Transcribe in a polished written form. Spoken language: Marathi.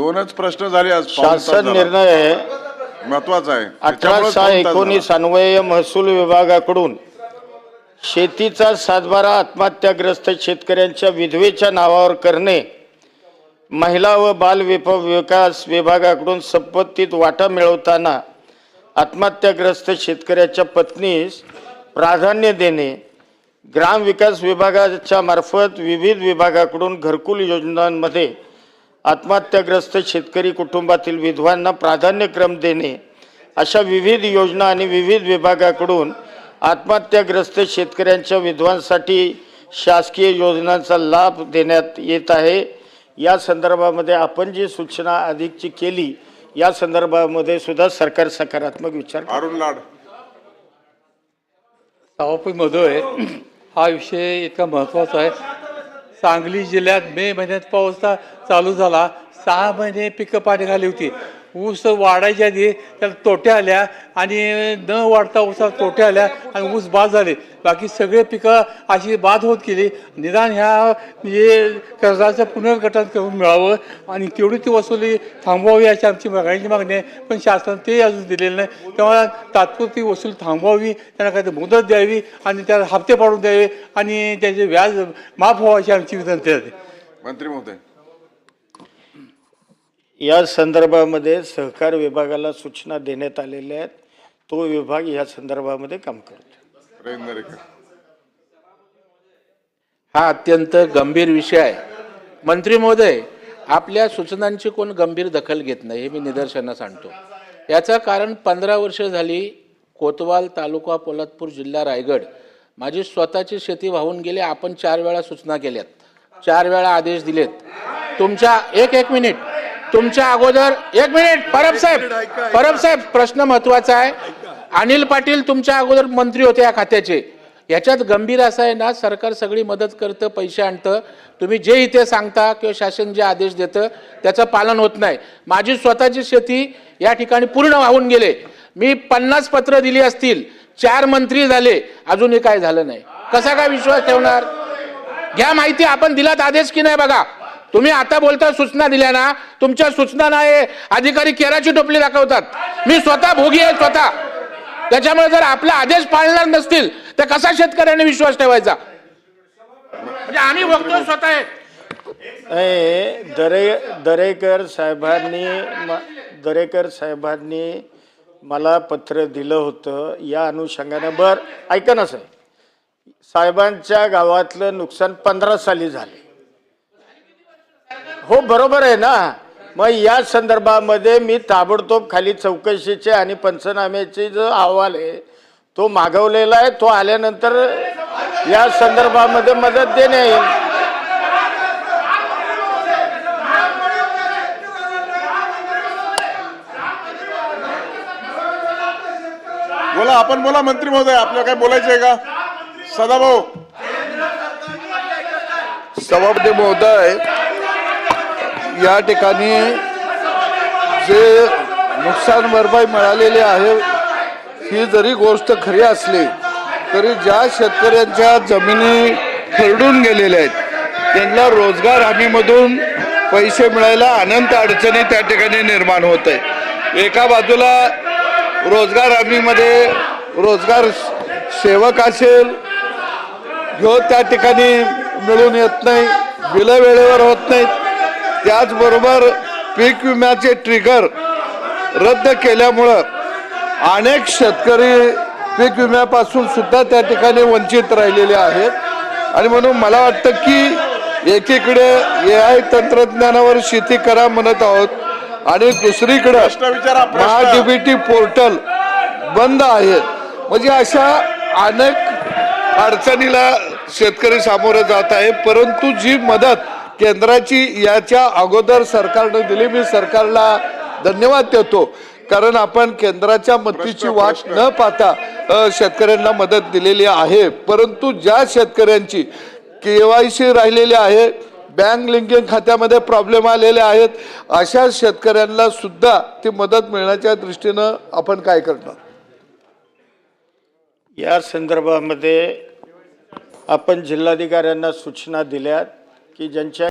दोनच प्रश्न झाले आज. शासन निर्णय महत्वाचा आहे. 18/19 अन्वये महसूल विभागाकडून शेतीचा 7/12 आत्महत्याग्रस्त शेतकऱ्यांच्या विधवेच्या नावावर करणे, महिला व बाल विकास विभागाकडून संपत्तीत वाटा मिळवताना आत्महत्याग्रस्त शेतकऱ्याच्या पत्नीस प्राधान्य देणे, ग्रामविकास विभागाच्या मार्फत विविध विभागाकडून घरकुल योजनांमध्ये आत्महत्याग्रस्त शेतकरी कुटुंबातील विधवांना प्राधान्यक्रम देणे, अशा विविध योजना आणि विविध विभागाकडून आत्महत्याग्रस्त शेतकऱ्यांच्या विधवांसाठी शासकीय योजनांचा लाभ देण्यात येत आहे. या संदर्भामध्ये आपण जी सूचना अधिकची केली, या संदर्भामध्ये सुद्धा सरकार सकारात्मक विचार. अरुण लाड. सभापती महोदय, हा विषय इतका महत्त्वाचा आहे. सांगली जिल्ह्यात मे महिन्यात पाऊस चालू झाला, 6 महिने पिकं पाणी खाली होती. ऊस वाढायच्या आधी त्याला तोट्या आल्या आणि न वाढता ऊसाला तोट्या आल्या आणि ऊस बाद झाले. बाकी सगळे पिकं अशी बाद होत गेली. निदान ह्या म्हणजे कर्जाचं पुनर्गठन करून मिळावं आणि तेवढी ती वसुली थांबवावी अशी आमची मागणी आहे. पण शासन ते अजून दिलेलं नाही. तेव्हा तात्पुरती वसूल थांबवावी, त्यांना काहीतरी मुदत द्यावी आणि त्याला हप्ते पाडून द्यावे आणि त्याचे व्याज माफ व्हायची आमची विनंती आहे. मंत्री महोदय, या संदर्भामध्ये सहकार विभागाला सूचना देण्यात आलेल्या आहेत. तो विभाग या संदर्भामध्ये काम करतो. रवींद्र रेखा. हा अत्यंत गंभीर विषय आहे. मंत्री महोदय, आपल्या सूचनांची कोण गंभीर दखल घेत नाही हे मी निदर्शनास आणतो. याचं कारण 15 वर्ष झाली कोतवाल तालुका पोलादपूर जिल्हा रायगड, माझी स्वतःची शेती वाहून गेली. आपण 4 वेळा सूचना केल्यात, 4 वेळा आदेश दिलेत. तुमच्या एक मिनिट, तुमच्या अगोदर 1 मिनिट. परब साहेब, प्रश्न महत्वाचा आहे. अनिल पाटील तुमच्या अगोदर मंत्री होते या खात्याचे. याच्यात गंभीर असं आहे ना, सरकार सगळी मदत करतं, पैसे आणतं, तुम्ही जे इथे सांगता किंवा शासन जे आदेश देतं त्याचं पालन होत नाही. माझी स्वतःची शेती या ठिकाणी पूर्ण वाहून गेले. मी 50 पत्र दिली असतील, 4 मंत्री झाले, अजूनही काय झालं नाही. कसा काय विश्वास ठेवणार? घ्या माहिती, आपण दिलात आदेश की नाही बघा. तुम्ही आता बोलता सूचना दिल्या ना, तुमच्या सूचना हे अधिकारी केराची टोपली दाखवतात. मी स्वतः भोगी आहे स्वतः. त्याच्यामुळे जर आपला आदेश पाळणार नसतील तर कसा शेतकऱ्याने विश्वास ठेवायचा? म्हणजे आम्ही बघतो स्वतः. दरेकर साहेबांनी मला पत्र दिलं होतं या अनुषंगाने. ऐका ना साहेबांच्या गावातलं नुकसान 15 साली झाले. हो बरोबर आहे ना. मग या संदर्भामध्ये मी ताबडतोब खाली चौकशीचे आणि पंचनाम्याचे जो अहवाल आहे तो मागवलेला आहे. तो आल्यानंतर या संदर्भामध्ये मदत देणे येईल. बोला, आपण बोला मंत्री महोदय, आपल्याला काय बोलायचं आहे का? सदाभाऊ. सभापती महोदय, या ठिकाणी जे नुकसान भरपाई मिळालेली आहे ही जरी गोष्ट खरी असली तरी ज्या शेतकऱ्यांच्या जमिनी खरडून गेलेल्या आहेत त्यांना रोजगार हमीमधून पैसे मिळायला अनंत अडचणी त्या ठिकाणी निर्माण होत आहे. एका बाजूला रोजगार हमीमध्ये रोजगार सेवक असेल ह्यो त्या ठिकाणी मिळून येत नाही, बिलं वेळेवर होत नाहीत. त्याचबरोबर पीक विम्याचे ट्रिगर रद्द केल्यामुळं अनेक शेतकरी पीक विम्यापासून सुद्धा त्या ठिकाणी वंचित राहिलेले आहेत. आणि म्हणून मला वाटतं की एकीकडे AI तंत्रज्ञानावर शेती करा म्हणत आहोत आणि दुसरीकडे महाडीबीटी पोर्टल बंद आहे. म्हणजे अशा अनेक अडचणीला शेतकरी सामोरे जात आहे. परंतु जी मदत केंद्राची याच्या अगोदर सरकारने दिली, मी सरकारला धन्यवाद देतो. कारण आपण केंद्राच्या मदतीची वाट न पाहता शेतकऱ्यांना मदत दिलेली आहे. परंतु ज्या शेतकऱ्यांची KYC राहिलेली आहे, बँक लिंकिंग खात्यामध्ये प्रॉब्लेम आलेले आहेत, अशा शेतकऱ्यांना सुद्धा ती मदत मिळण्याच्या दृष्टीनं आपण काय करणार? या संदर्भामध्ये आपण जिल्हाधिकाऱ्यांना सूचना दिल्यात की ज्यांच्या